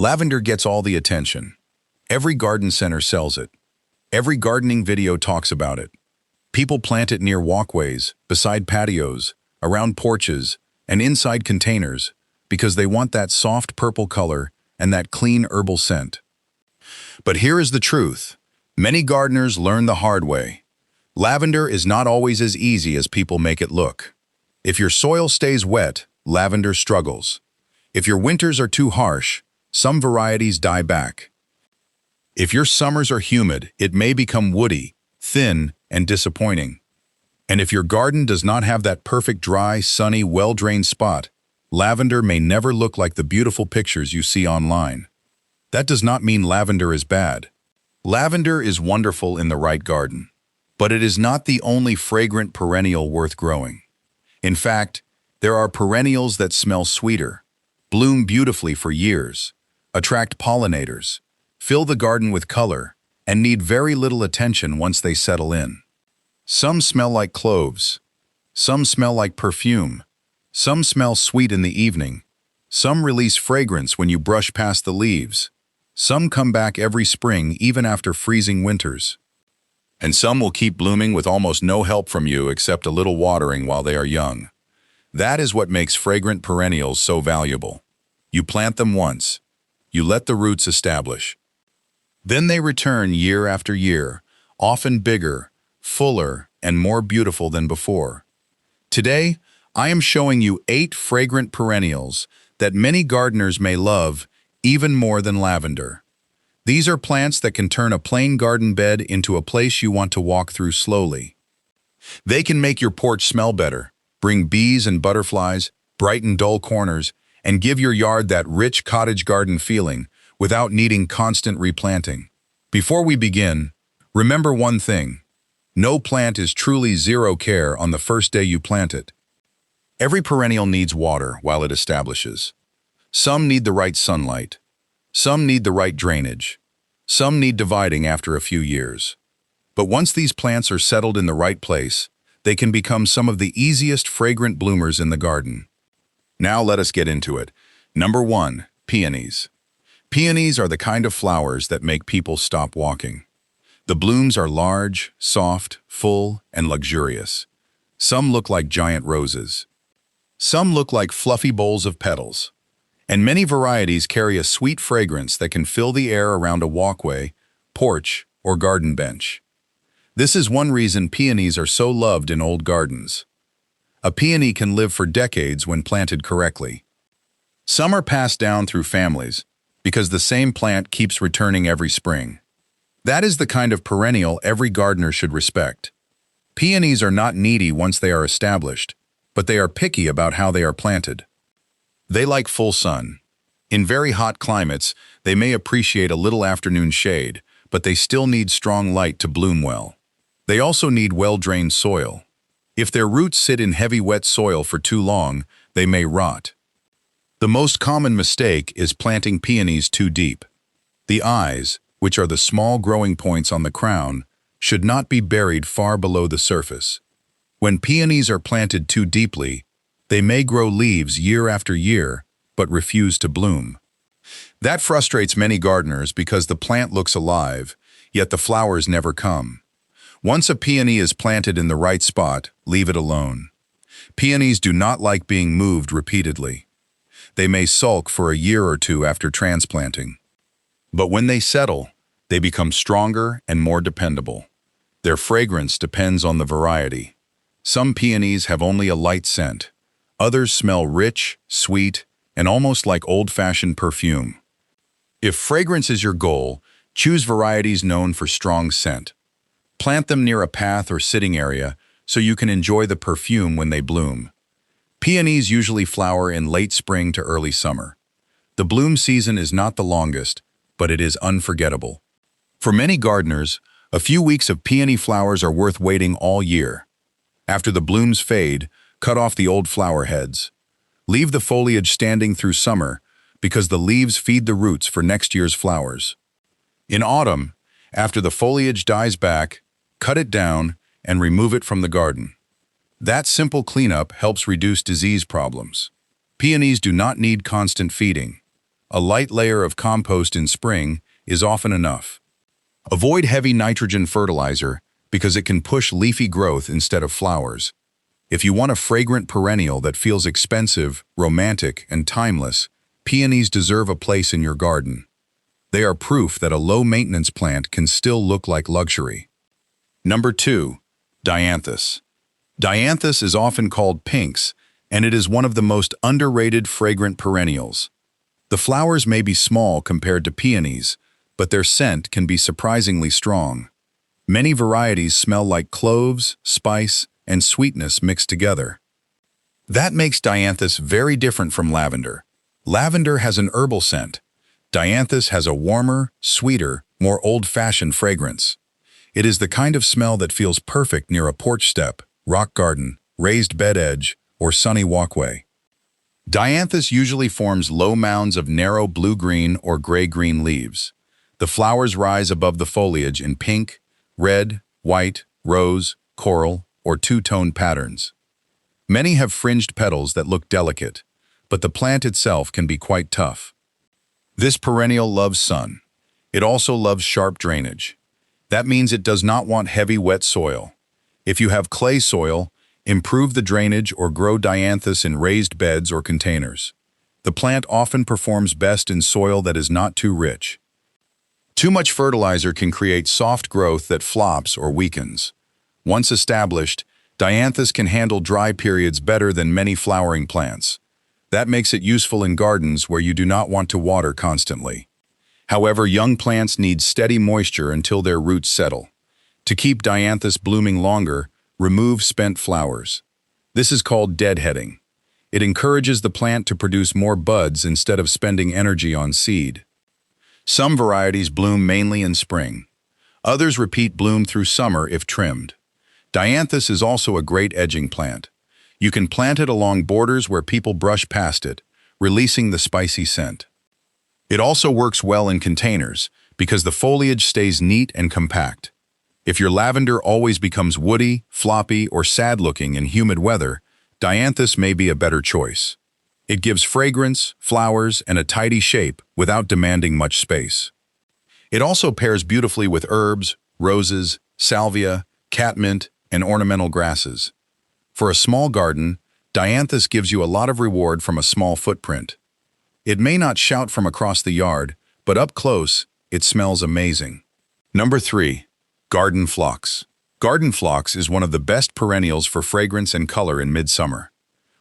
Lavender gets all the attention. Every garden center sells it. Every gardening video talks about it. People plant it near walkways, beside patios, around porches, and inside containers because they want that soft purple color and that clean herbal scent. But here is the truth. Many gardeners learn the hard way. Lavender is not always as easy as people make it look. If your soil stays wet, lavender struggles. If your winters are too harsh, some varieties die back. If your summers are humid, it may become woody, thin, and disappointing. And if your garden does not have that perfect dry, sunny, well-drained spot, lavender may never look like the beautiful pictures you see online. That does not mean lavender is bad. Lavender is wonderful in the right garden, but it is not the only fragrant perennial worth growing. In fact, there are perennials that smell sweeter, bloom beautifully for years, attract pollinators, fill the garden with color, and need very little attention once they settle in. Some smell like cloves. Some smell like perfume. Some smell sweet in the evening. Some release fragrance when you brush past the leaves. Some come back every spring even after freezing winters. And some will keep blooming with almost no help from you except a little watering while they are young. That is what makes fragrant perennials so valuable. You plant them once. You let the roots establish. Then they return year after year, often bigger, fuller, and more beautiful than before. Today, I am showing you 8 fragrant perennials that many gardeners may love even more than lavender. These are plants that can turn a plain garden bed into a place you want to walk through slowly. They can make your porch smell better, bring bees and butterflies, brighten dull corners, and give your yard that rich cottage garden feeling without needing constant replanting. Before we begin, remember one thing. No plant is truly zero care on the first day you plant it. Every perennial needs water while it establishes. Some need the right sunlight. Some need the right drainage. Some need dividing after a few years. But once these plants are settled in the right place, they can become some of the easiest fragrant bloomers in the garden. Now let us get into it. Number 1, peonies. Peonies are the kind of flowers that make people stop walking. The blooms are large, soft, full, and luxurious. Some look like giant roses. Some look like fluffy bowls of petals. And many varieties carry a sweet fragrance that can fill the air around a walkway, porch, or garden bench. This is one reason peonies are so loved in old gardens. A peony can live for decades when planted correctly. Some are passed down through families, because the same plant keeps returning every spring. That is the kind of perennial every gardener should respect. Peonies are not needy once they are established, but they are picky about how they are planted. They like full sun. In very hot climates, they may appreciate a little afternoon shade, but they still need strong light to bloom well. They also need well-drained soil. If their roots sit in heavy wet soil for too long, they may rot. The most common mistake is planting peonies too deep. The eyes, which are the small growing points on the crown, should not be buried far below the surface. When peonies are planted too deeply, they may grow leaves year after year, but refuse to bloom. That frustrates many gardeners because the plant looks alive, yet the flowers never come. Once a peony is planted in the right spot, leave it alone. Peonies do not like being moved repeatedly. They may sulk for a year or two after transplanting. But when they settle, they become stronger and more dependable. Their fragrance depends on the variety. Some peonies have only a light scent. Others smell rich, sweet, and almost like old-fashioned perfume. If fragrance is your goal, choose varieties known for strong scent. Plant them near a path or sitting area so you can enjoy the perfume when they bloom. Peonies usually flower in late spring to early summer. The bloom season is not the longest, but it is unforgettable. For many gardeners, a few weeks of peony flowers are worth waiting all year. After the blooms fade, cut off the old flower heads. Leave the foliage standing through summer because the leaves feed the roots for next year's flowers. In autumn, after the foliage dies back, cut it down and remove it from the garden. That simple cleanup helps reduce disease problems. Peonies do not need constant feeding. A light layer of compost in spring is often enough. Avoid heavy nitrogen fertilizer because it can push leafy growth instead of flowers. If you want a fragrant perennial that feels expensive, romantic, and timeless, peonies deserve a place in your garden. They are proof that a low-maintenance plant can still look like luxury. Number 2. Dianthus. Dianthus is often called pinks, and it is one of the most underrated fragrant perennials. The flowers may be small compared to peonies, but their scent can be surprisingly strong. Many varieties smell like cloves, spice, and sweetness mixed together. That makes Dianthus very different from lavender. Lavender has an herbal scent. Dianthus has a warmer, sweeter, more old-fashioned fragrance. It is the kind of smell that feels perfect near a porch step, rock garden, raised bed edge, or sunny walkway. Dianthus usually forms low mounds of narrow blue-green or gray-green leaves. The flowers rise above the foliage in pink, red, white, rose, coral, or two-tone patterns. Many have fringed petals that look delicate, but the plant itself can be quite tough. This perennial loves sun. It also loves sharp drainage. That means it does not want heavy, wet soil. If you have clay soil, improve the drainage or grow Dianthus in raised beds or containers. The plant often performs best in soil that is not too rich. Too much fertilizer can create soft growth that flops or weakens. Once established, Dianthus can handle dry periods better than many flowering plants. That makes it useful in gardens where you do not want to water constantly. However, young plants need steady moisture until their roots settle. To keep Dianthus blooming longer, remove spent flowers. This is called deadheading. It encourages the plant to produce more buds instead of spending energy on seed. Some varieties bloom mainly in spring. Others repeat bloom through summer if trimmed. Dianthus is also a great edging plant. You can plant it along borders where people brush past it, releasing the spicy scent. It also works well in containers because the foliage stays neat and compact. If your lavender always becomes woody, floppy, or sad-looking in humid weather, Dianthus may be a better choice. It gives fragrance, flowers, and a tidy shape without demanding much space. It also pairs beautifully with herbs, roses, salvia, catmint, and ornamental grasses. For a small garden, Dianthus gives you a lot of reward from a small footprint. It may not shout from across the yard, but up close, it smells amazing. Number 3. Garden phlox. Garden phlox is one of the best perennials for fragrance and color in midsummer.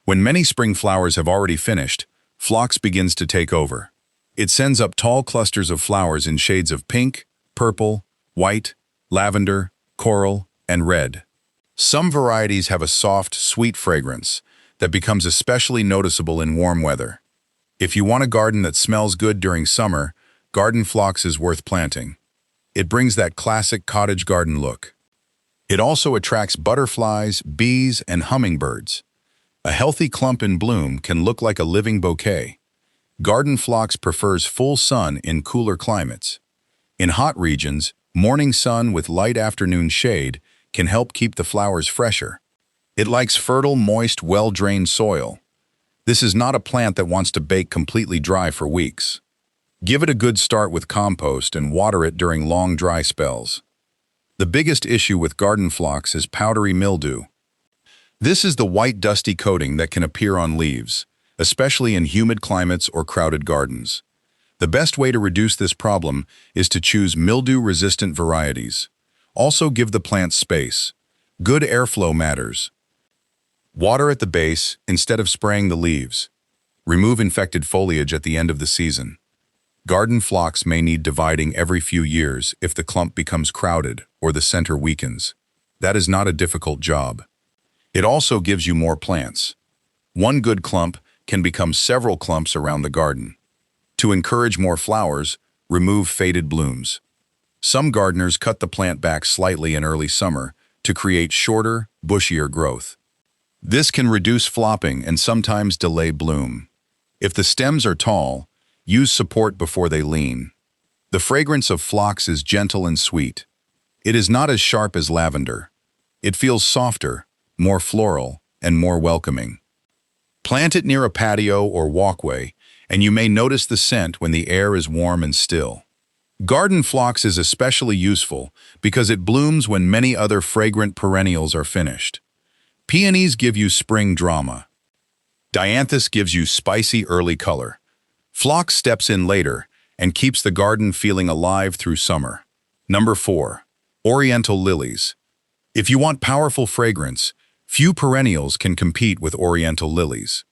When many spring flowers have already finished, phlox begins to take over. It sends up tall clusters of flowers in shades of pink, purple, white, lavender, coral, and red. Some varieties have a soft, sweet fragrance that becomes especially noticeable in warm weather. If you want a garden that smells good during summer, garden phlox is worth planting. It brings that classic cottage garden look. It also attracts butterflies, bees, and hummingbirds. A healthy clump in bloom can look like a living bouquet. Garden phlox prefers full sun in cooler climates. In hot regions, morning sun with light afternoon shade can help keep the flowers fresher. It likes fertile, moist, well-drained soil. This is not a plant that wants to bake completely dry for weeks. Give it a good start with compost and water it during long dry spells. The biggest issue with garden phlox is powdery mildew. This is the white dusty coating that can appear on leaves, especially in humid climates or crowded gardens. The best way to reduce this problem is to choose mildew-resistant varieties. Also give the plant space. Good airflow matters. Water at the base instead of spraying the leaves. Remove infected foliage at the end of the season. Garden phlox may need dividing every few years if the clump becomes crowded or the center weakens. That is not a difficult job. It also gives you more plants. One good clump can become several clumps around the garden. To encourage more flowers, remove faded blooms. Some gardeners cut the plant back slightly in early summer to create shorter, bushier growth. This can reduce flopping and sometimes delay bloom. If the stems are tall, use support before they lean. The fragrance of phlox is gentle and sweet. It is not as sharp as lavender. It feels softer, more floral, and more welcoming. Plant it near a patio or walkway, and you may notice the scent when the air is warm and still. Garden phlox is especially useful because it blooms when many other fragrant perennials are finished. Peonies give you spring drama. Dianthus gives you spicy early color. Phlox steps in later and keeps the garden feeling alive through summer. Number 4. Oriental lilies. If you want powerful fragrance, few perennials can compete with oriental lilies.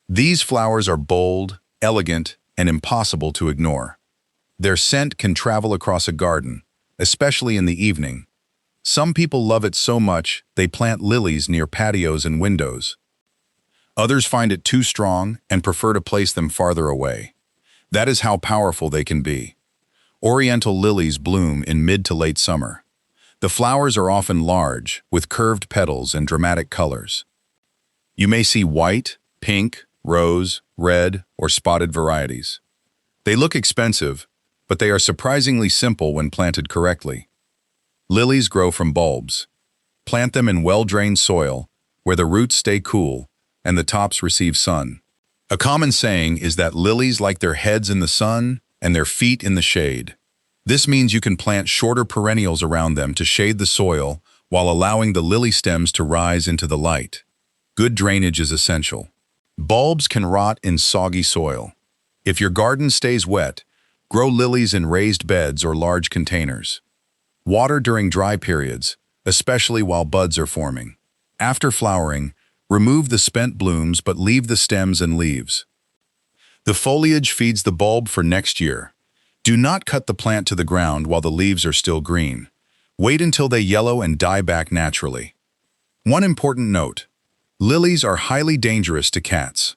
These flowers are bold, elegant, and impossible to ignore. Their scent can travel across a garden, especially in the evening. Some people love it so much they plant lilies near patios and windows. Others find it too strong and prefer to place them farther away. That is how powerful they can be. Oriental lilies bloom in mid to late summer. The flowers are often large, with curved petals and dramatic colors. You may see white, pink, rose, red, or spotted varieties. They look expensive, but they are surprisingly simple when planted correctly. Lilies grow from bulbs. Plant them in well-drained soil, where the roots stay cool and the tops receive sun. A common saying is that lilies like their heads in the sun and their feet in the shade. This means you can plant shorter perennials around them to shade the soil while allowing the lily stems to rise into the light. Good drainage is essential. Bulbs can rot in soggy soil. If your garden stays wet, grow lilies in raised beds or large containers. Water during dry periods, especially while buds are forming. After flowering, remove the spent blooms but leave the stems and leaves. The foliage feeds the bulb for next year. Do not cut the plant to the ground while the leaves are still green. Wait until they yellow and die back naturally. One important note: lilies are highly dangerous to cats.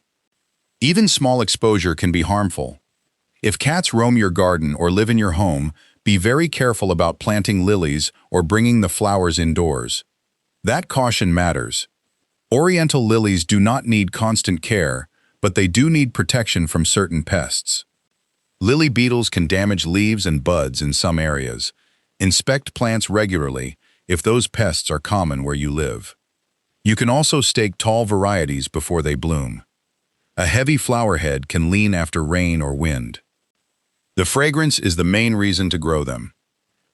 Even small exposure can be harmful. If cats roam your garden or live in your home, be very careful about planting lilies or bringing the flowers indoors. That caution matters. Oriental lilies do not need constant care, but they do need protection from certain pests. Lily beetles can damage leaves and buds in some areas. Inspect plants regularly if those pests are common where you live. You can also stake tall varieties before they bloom. A heavy flower head can lean after rain or wind. The fragrance is the main reason to grow them.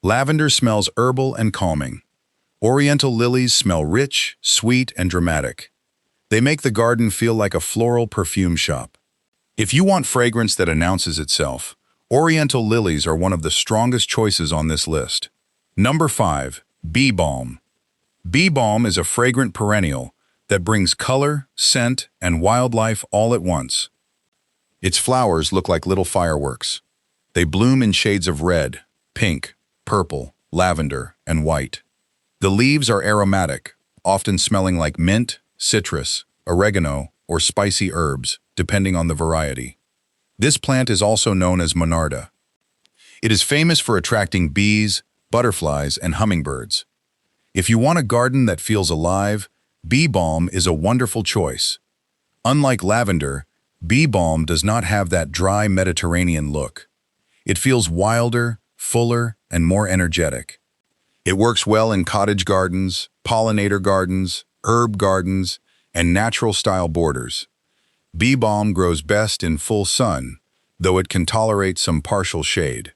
Lavender smells herbal and calming. Oriental lilies smell rich, sweet, and dramatic. They make the garden feel like a floral perfume shop. If you want fragrance that announces itself, Oriental lilies are one of the strongest choices on this list. Number 5. Bee balm. Bee balm is a fragrant perennial that brings color, scent, and wildlife all at once. Its flowers look like little fireworks. They bloom in shades of red, pink, purple, lavender, and white. The leaves are aromatic, often smelling like mint, citrus, oregano, or spicy herbs, depending on the variety. This plant is also known as monarda. It is famous for attracting bees, butterflies, and hummingbirds. If you want a garden that feels alive, bee balm is a wonderful choice. Unlike lavender, bee balm does not have that dry Mediterranean look. It feels wilder, fuller, and more energetic. It works well in cottage gardens, pollinator gardens, herb gardens, and natural-style borders. Bee balm grows best in full sun, though it can tolerate some partial shade.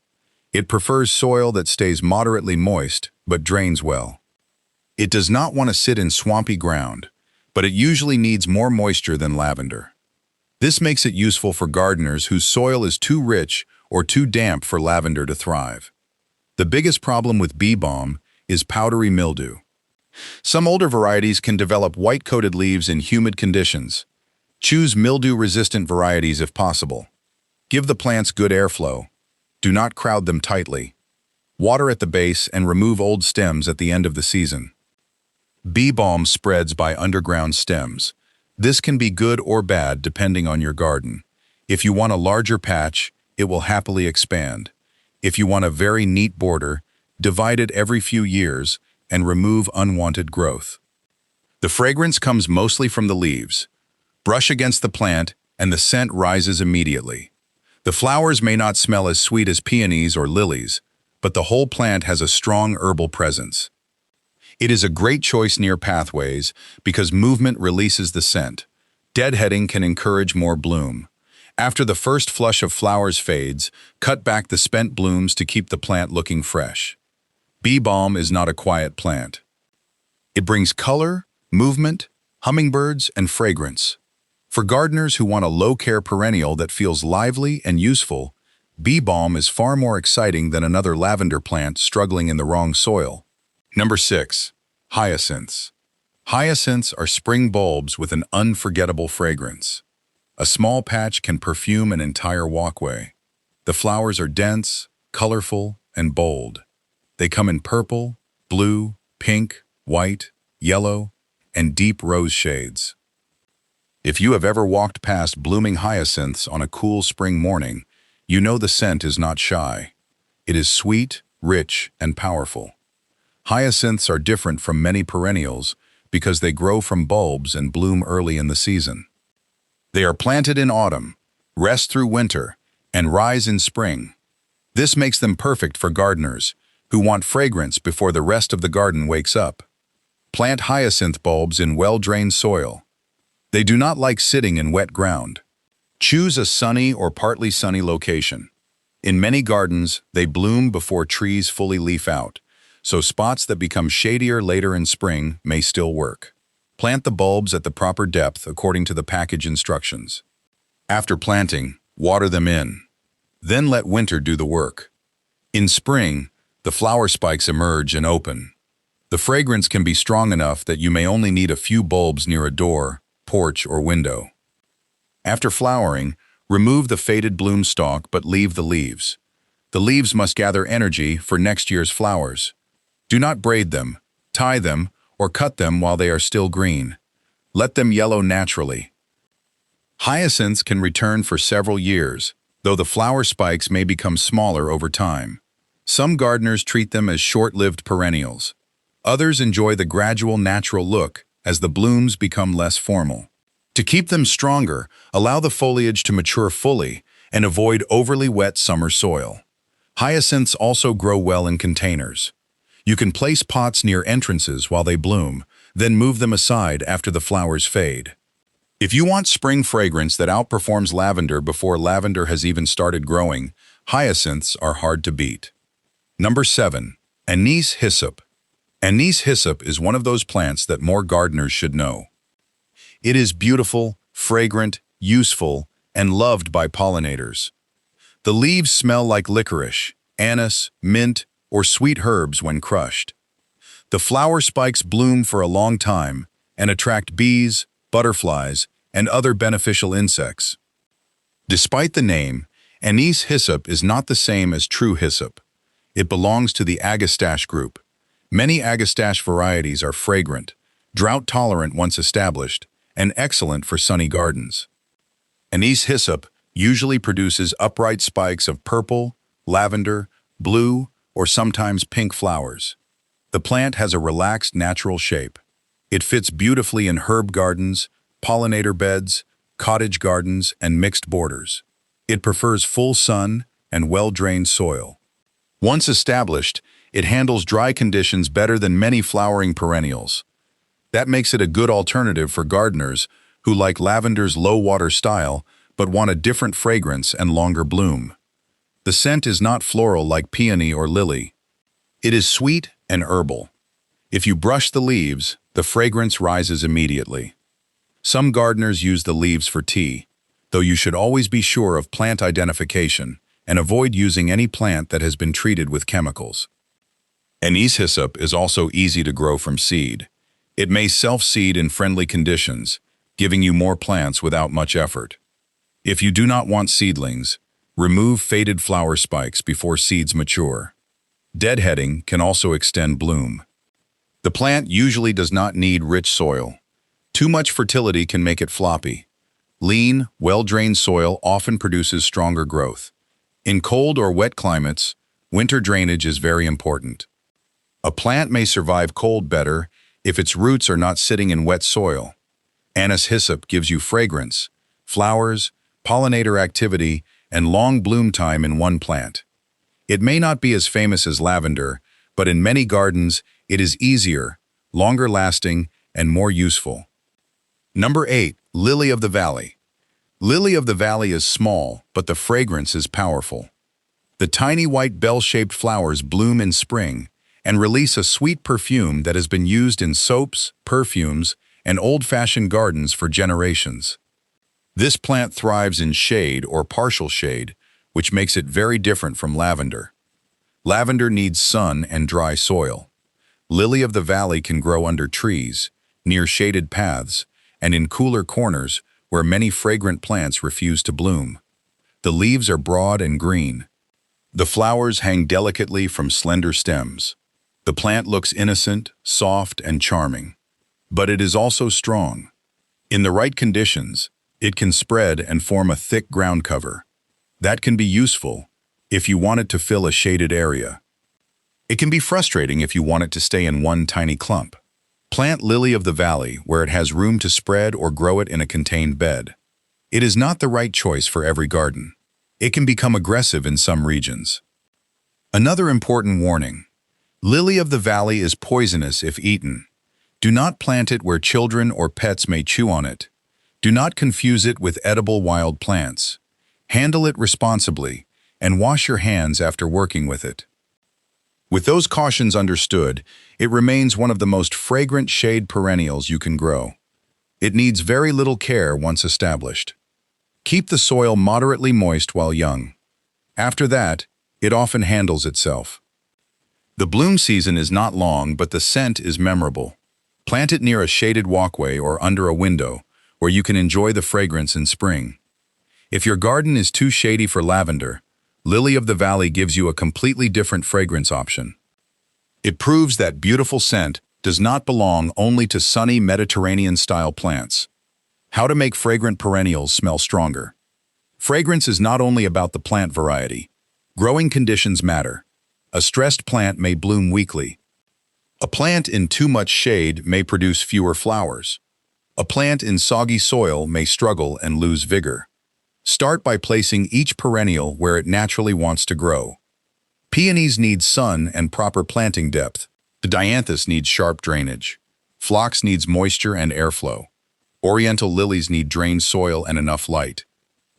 It prefers soil that stays moderately moist but drains well. It does not want to sit in swampy ground, but it usually needs more moisture than lavender. This makes it useful for gardeners whose soil is too rich or too damp for lavender to thrive. The biggest problem with bee balm is powdery mildew. Some older varieties can develop white-coated leaves in humid conditions. Choose mildew-resistant varieties if possible. Give the plants good airflow. Do not crowd them tightly. Water at the base and remove old stems at the end of the season. Bee balm spreads by underground stems. This can be good or bad depending on your garden. If you want a larger patch, it will happily expand. If you want a very neat border, divide it every few years and remove unwanted growth. The fragrance comes mostly from the leaves. Brush against the plant and the scent rises immediately. The flowers may not smell as sweet as peonies or lilies, but the whole plant has a strong herbal presence. It is a great choice near pathways because movement releases the scent. Deadheading can encourage more bloom. After the first flush of flowers fades, cut back the spent blooms to keep the plant looking fresh. Bee balm is not a quiet plant. It brings color, movement, hummingbirds, and fragrance. For gardeners who want a low-care perennial that feels lively and useful, bee balm is far more exciting than another lavender plant struggling in the wrong soil. Number 6. Hyacinths. Hyacinths are spring bulbs with an unforgettable fragrance. A small patch can perfume an entire walkway. The flowers are dense, colorful, and bold. They come in purple, blue, pink, white, yellow, and deep rose shades. If you have ever walked past blooming hyacinths on a cool spring morning, you know the scent is not shy. It is sweet, rich, and powerful. Hyacinths are different from many perennials because they grow from bulbs and bloom early in the season. They are planted in autumn, rest through winter, and rise in spring. This makes them perfect for gardeners who want fragrance before the rest of the garden wakes up. Plant hyacinth bulbs in well-drained soil. They do not like sitting in wet ground. Choose a sunny or partly sunny location. In many gardens, they bloom before trees fully leaf out, so spots that become shadier later in spring may still work. Plant the bulbs at the proper depth according to the package instructions. After planting, water them in. Then let winter do the work. In spring, the flower spikes emerge and open. The fragrance can be strong enough that you may only need a few bulbs near a door, porch, or window. After flowering, remove the faded bloom stalk but leave the leaves. The leaves must gather energy for next year's flowers. Do not braid them, tie them, or cut them while they are still green. Let them yellow naturally. Hyacinths can return for several years, though the flower spikes may become smaller over time. Some gardeners treat them as short-lived perennials. Others enjoy the gradual natural look as the blooms become less formal. To keep them stronger, allow the foliage to mature fully and avoid overly wet summer soil. Hyacinths also grow well in containers. You can place pots near entrances while they bloom, then move them aside after the flowers fade. If you want spring fragrance that outperforms lavender before lavender has even started growing, hyacinths are hard to beat. Number 7. Anise hyssop. Anise hyssop is one of those plants that more gardeners should know. It is beautiful, fragrant, useful, and loved by pollinators. The leaves smell like licorice, anise, mint, or sweet herbs when crushed. The flower spikes bloom for a long time and attract bees, butterflies, and other beneficial insects. Despite the name, anise hyssop is not the same as true hyssop. It belongs to the agastache group. Many agastache varieties are fragrant, drought-tolerant once established, and excellent for sunny gardens. Anise hyssop usually produces upright spikes of purple, lavender, blue, or sometimes pink flowers. The plant has a relaxed natural shape. It fits beautifully in herb gardens, pollinator beds, cottage gardens, and mixed borders. It prefers full sun and well-drained soil. Once established, it handles dry conditions better than many flowering perennials. That makes it a good alternative for gardeners who like lavender's low-water style but want a different fragrance and longer bloom. The scent is not floral like peony or lily. It is sweet and herbal. If you brush the leaves, the fragrance rises immediately. Some gardeners use the leaves for tea, though you should always be sure of plant identification and avoid using any plant that has been treated with chemicals. Anise hyssop is also easy to grow from seed. It may self-seed in friendly conditions, giving you more plants without much effort. If you do not want seedlings, remove faded flower spikes before seeds mature. Deadheading can also extend bloom. The plant usually does not need rich soil. Too much fertility can make it floppy. Lean, well-drained soil often produces stronger growth. In cold or wet climates, winter drainage is very important. A plant may survive cold better if its roots are not sitting in wet soil. Anise hyssop gives you fragrance, flowers, pollinator activity, and long bloom time in one plant. It may not be as famous as lavender, but in many gardens, it is easier, longer lasting, and more useful. Number 8. Lily of the Valley. Lily of the Valley is small, but the fragrance is powerful. The tiny white bell-shaped flowers bloom in spring and release a sweet perfume that has been used in soaps, perfumes, and old-fashioned gardens for generations. This plant thrives in shade or partial shade, which makes it very different from lavender. Lavender needs sun and dry soil. Lily of the Valley can grow under trees, near shaded paths, and in cooler corners where many fragrant plants refuse to bloom. The leaves are broad and green. The flowers hang delicately from slender stems. The plant looks innocent, soft, and charming. But it is also strong. In the right conditions, it can spread and form a thick ground cover. That can be useful if you want it to fill a shaded area. It can be frustrating if you want it to stay in one tiny clump. Plant Lily of the Valley where it has room to spread or grow it in a contained bed. It is not the right choice for every garden. It can become aggressive in some regions. Another important warning: Lily of the Valley is poisonous if eaten. Do not plant it where children or pets may chew on it. Do not confuse it with edible wild plants. Handle it responsibly and wash your hands after working with it. With those cautions understood, it remains one of the most fragrant shade perennials you can grow. It needs very little care once established. Keep the soil moderately moist while young. After that, it often handles itself. The bloom season is not long, but the scent is memorable. Plant it near a shaded walkway or under a window, where you can enjoy the fragrance in spring. If your garden is too shady for lavender, Lily of the Valley gives you a completely different fragrance option. It proves that beautiful scent does not belong only to sunny Mediterranean-style plants. How to make fragrant perennials smell stronger. Fragrance is not only about the plant variety. Growing conditions matter. A stressed plant may bloom weakly. A plant in too much shade may produce fewer flowers. A plant in soggy soil may struggle and lose vigor. Start by placing each perennial where it naturally wants to grow. Peonies need sun and proper planting depth. The dianthus needs sharp drainage. Phlox needs moisture and airflow. Oriental lilies need drained soil and enough light.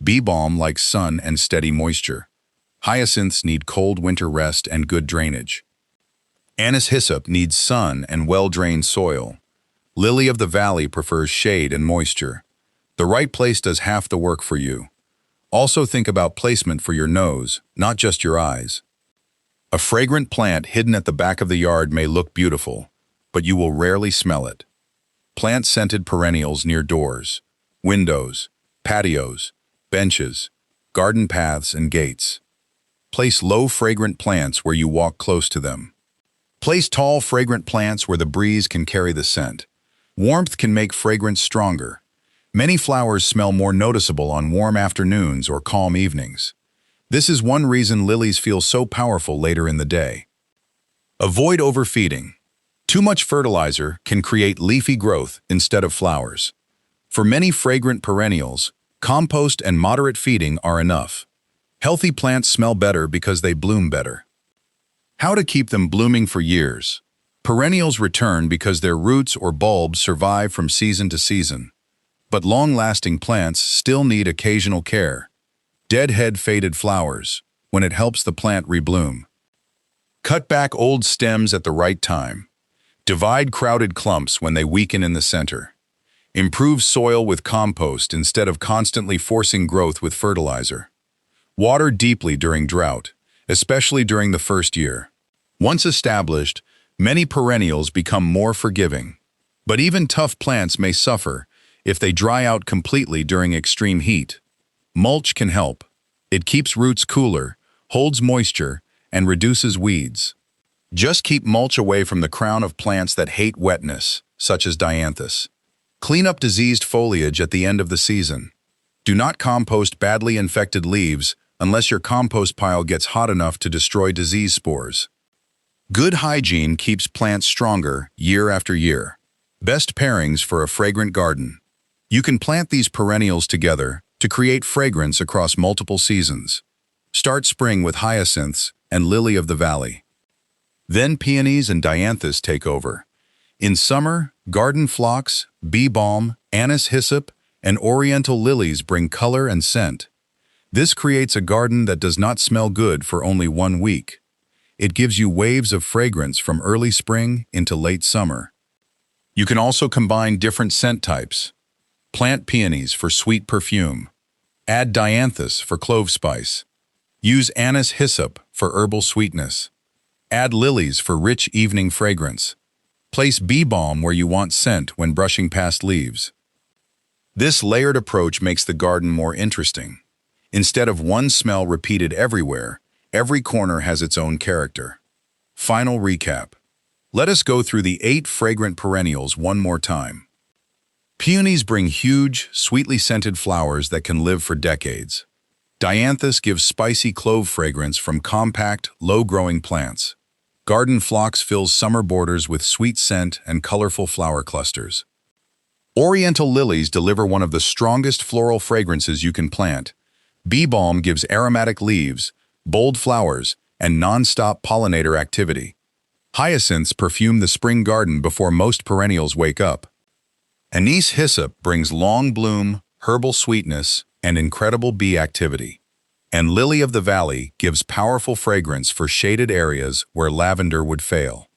Bee balm likes sun and steady moisture. Hyacinths need cold winter rest and good drainage. Anise hyssop needs sun and well-drained soil. Lily of the Valley prefers shade and moisture. The right place does half the work for you. Also think about placement for your nose, not just your eyes. A fragrant plant hidden at the back of the yard may look beautiful, but you will rarely smell it. Plant scented perennials near doors, windows, patios, benches, garden paths, and gates. Place low fragrant plants where you walk close to them. Place tall fragrant plants where the breeze can carry the scent. Warmth can make fragrance stronger. Many flowers smell more noticeable on warm afternoons or calm evenings. This is one reason lilies feel so powerful later in the day. Avoid overfeeding. Too much fertilizer can create leafy growth instead of flowers. For many fragrant perennials, compost and moderate feeding are enough. Healthy plants smell better because they bloom better. How to keep them blooming for years. Perennials return because their roots or bulbs survive from season to season. But long-lasting plants still need occasional care. Deadhead faded flowers, when it helps the plant rebloom. Cut back old stems at the right time. Divide crowded clumps when they weaken in the center. Improve soil with compost instead of constantly forcing growth with fertilizer. Water deeply during drought, especially during the first year. Once established, many perennials become more forgiving. But even tough plants may suffer if they dry out completely during extreme heat. Mulch can help. It keeps roots cooler, holds moisture, and reduces weeds. Just keep mulch away from the crown of plants that hate wetness, such as dianthus. Clean up diseased foliage at the end of the season. Do not compost badly infected leaves unless your compost pile gets hot enough to destroy disease spores. Good hygiene keeps plants stronger year after year. Best pairings for a fragrant garden. You can plant these perennials together to create fragrance across multiple seasons. Start spring with hyacinths and lily of the valley. Then peonies and dianthus take over. In summer, garden phlox, bee balm, anise hyssop, and oriental lilies bring color and scent. This creates a garden that does not smell good for only 1 week. It gives you waves of fragrance from early spring into late summer. You can also combine different scent types. Plant peonies for sweet perfume. Add dianthus for clove spice. Use anise hyssop for herbal sweetness. Add lilies for rich evening fragrance. Place bee balm where you want scent when brushing past leaves. This layered approach makes the garden more interesting. Instead of one smell repeated everywhere, every corner has its own character. Final recap. Let us go through the 8 fragrant perennials one more time. Peonies bring huge, sweetly scented flowers that can live for decades. Dianthus gives spicy clove fragrance from compact, low-growing plants. Garden phlox fills summer borders with sweet scent and colorful flower clusters. Oriental lilies deliver one of the strongest floral fragrances you can plant. Bee balm gives aromatic leaves, bold flowers, and non-stop pollinator activity. Hyacinths perfume the spring garden before most perennials wake up. Anise hyssop brings long bloom, herbal sweetness, and incredible bee activity. And lily of the valley gives powerful fragrance for shaded areas where lavender would fail.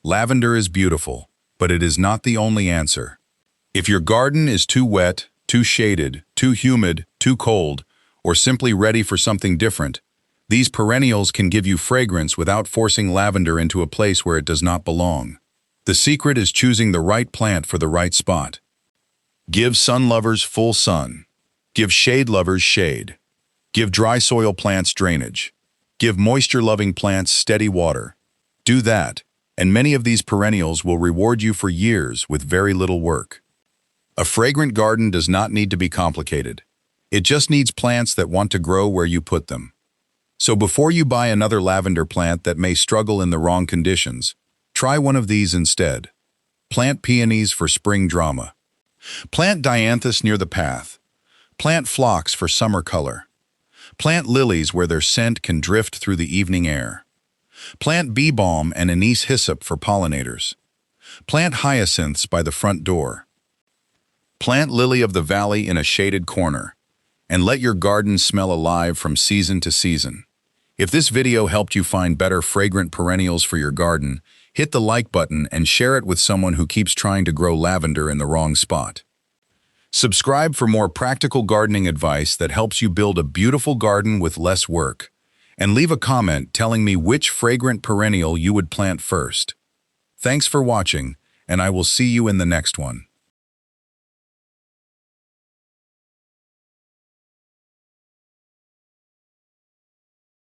Lavender is beautiful, but it is not the only answer. If your garden is too wet, too shaded, too humid, too cold, or simply ready for something different, these perennials can give you fragrance without forcing lavender into a place where it does not belong. The secret is choosing the right plant for the right spot. Give sun lovers full sun. Give shade lovers shade. Give dry soil plants drainage. Give moisture-loving plants steady water. Do that, and many of these perennials will reward you for years with very little work. A fragrant garden does not need to be complicated. It just needs plants that want to grow where you put them. So before you buy another lavender plant that may struggle in the wrong conditions, try one of these instead. Plant peonies for spring drama. Plant dianthus near the path. Plant phlox for summer color. Plant lilies where their scent can drift through the evening air. Plant bee balm and anise hyssop for pollinators. Plant hyacinths by the front door. Plant lily of the valley in a shaded corner. And let your garden smell alive from season to season. If this video helped you find better fragrant perennials for your garden, hit the like button and share it with someone who keeps trying to grow lavender in the wrong spot. Subscribe for more practical gardening advice that helps you build a beautiful garden with less work. And leave a comment telling me which fragrant perennial you would plant first. Thanks for watching, and I will see you in the next one.